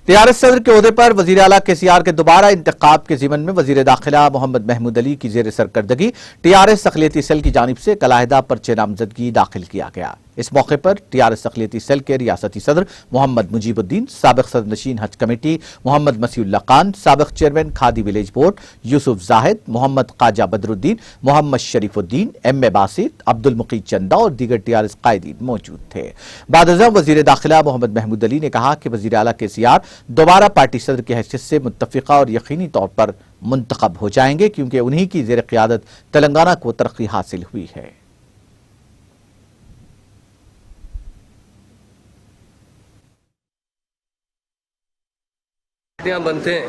TRS सदर के ओहदे पर वजीर आला केसीआर के दोबारा इंतखाब के ज़िमन में वजीर दाखिला मोहम्मद महमूद अली की जेर सरकर्दगी टीआरएस अक़लियती सेल की जानिब से कलाहिदा पर्चे नामजदगी दाखिल किया गया। इस मौके पर टीआरएस अक़लियती सेल के रियासती सदर मोहम्मद मुजीबुद्दीन, साबिक़ सदर नशीन हज कमेटी मोहम्मद मसीउल्लाह खान, साबिक़ chairman Khadi village board Yusuf Zahid, Mohammad Khwaja Badruddin, Mohammad Shariffuddin, M A. Basit, Abdul Muqeed Chanda और दीगर टीआरएस कायदीन मौजूद थे। बादअज़म वजीर दाखिला मोहम्मद महमूद अली ने कहा कि वजीर आला केसीआर दोबारा पार्टी सदर की हैसियत से मुत्तफ़िक़ा और यकीनी तौर पर मुंतखब हो जाएंगे, क्योंकि उन्हीं की ज़ेर क़ियादत तेलंगाना को तरक्की हासिल हुई है। पार्टियां बनते हैं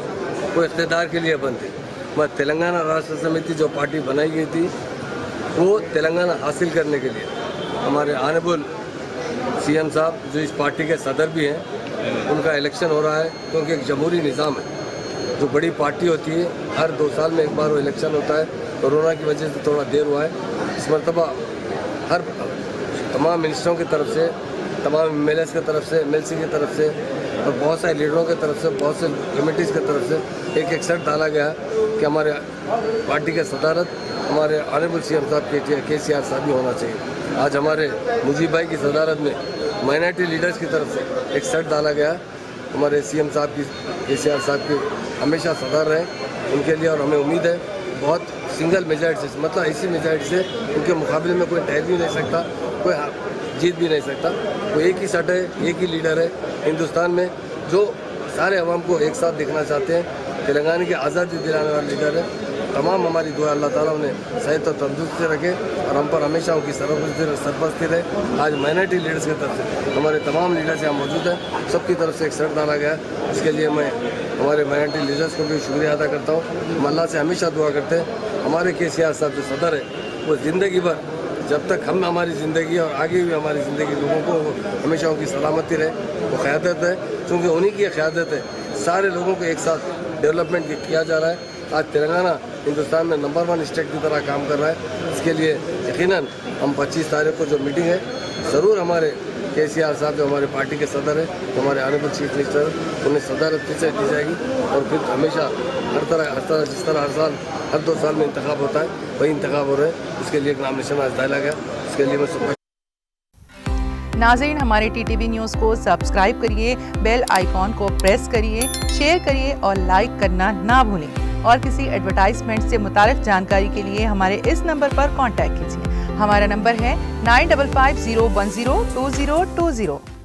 वो इख्तिदार के लिए बनते हैं, मगर तेलंगाना राष्ट्र समिति जो पार्टी बनाई गई थी वो तेलंगाना हासिल करने के लिए हमारे ऑनरेबल सीएम साहब जो इस पार्टी के सदर भी हैं, उनका इलेक्शन हो रहा है, क्योंकि एक जमहूरी निज़ाम है। जो बड़ी पार्टी होती है हर 2 साल में एक बार वो इलेक्शन होता है। कोरोना की वजह से थोड़ा देर हुआ है। इस मरतबा हर तमाम मिनिस्टरों की तरफ से, तमाम एमएलएस की तरफ से, एमएलसी की तरफ से और बहुत सारे लीडरों की तरफ से, बहुत से कमेटीज़ की तरफ से एक शर्त डाला गया कि हमारे पार्टी के सदारत हमारे ऑनरेबल सीएम साहब केसीआर साहब ही होना चाहिए। आज हमारे मुजीब भाई की सदारत में माइनॉरिटी लीडर्स की तरफ से एक शर्त डाला गया हमारे सीएम साहब की, केसीआर साहब की हमेशा सदार रहे उनके लिए, और हमें उम्मीद है बहुत सिंगल मेजॉरिटी से, मतलब ऐसी मेजॉरिटी से उनके मुकाबले में कोई ठहर भी नहीं सकता, कोई जीत भी नहीं सकता। वो एक ही सट है, एक ही लीडर है हिंदुस्तान में जो सारे अवाम को एक साथ देखना चाहते हैं। तेलंगाना की आज़ादी दिलाने वाला लीडर है। तमाम हमारी दुआ अल्लाह ताला उन्हें सेहत और तंदुरुस्ती रखे और हम पर हमेशा उनकी सरपरस्ती रहे। आज माइनॉरिटी लीडर्स की तरफ से हमारे तमाम लीडर्स यहाँ मौजूद हैं, सबकी तरफ से एक शर्त डाला गया है। इसके लिए मैं हमारे माइनॉरिटी लीडर्स को भी शुक्रिया अदा करता हूँ। हम अल्लाह से हमेशा दुआ करते हैं हमारे केसीआर साहब जो सदर है वो ज़िंदगी भर, जब तक हम हमारी ज़िंदगी और आगे भी हमारी ज़िंदगी, लोगों को हमेशा उनकी सलामती रहे, वो क़यादत है, क्योंकि उन्हीं की क़यादत है सारे लोगों को एक साथ डेवलपमेंट किया जा रहा है। आज तेलंगाना हिंदुस्तान में नंबर 1 स्टेट की तरह काम कर रहा है। इसके लिए यकीनन हम 25 तारीख को जो मीटिंग है ज़रूर हमारे केसीआर साहब जो हमारे पार्टी के सदर है, हमारे ऑनरेबल चीफ मिनिस्टर, उन्हें सदारत से दी जाएगी और फिर हमेशा हर तरह जिस तरह हर साल हर 2 साल में इंतखाब होता है वही इंतखाब हो रहे हैं। उसके लिए एक नामिनेशन आज डाला गया। इसके लिए मैं नाज़रीन, हमारे टीटीवी न्यूज़ को सब्सक्राइब करिए, बेल आइकॉन को प्रेस करिए, शेयर करिए और लाइक करना ना भूलें। और किसी एडवर्टाइजमेंट से मुताल्लिक़ जानकारी के लिए हमारे इस नंबर पर कॉन्टैक्ट कीजिए। हमारा नंबर है 9550102020।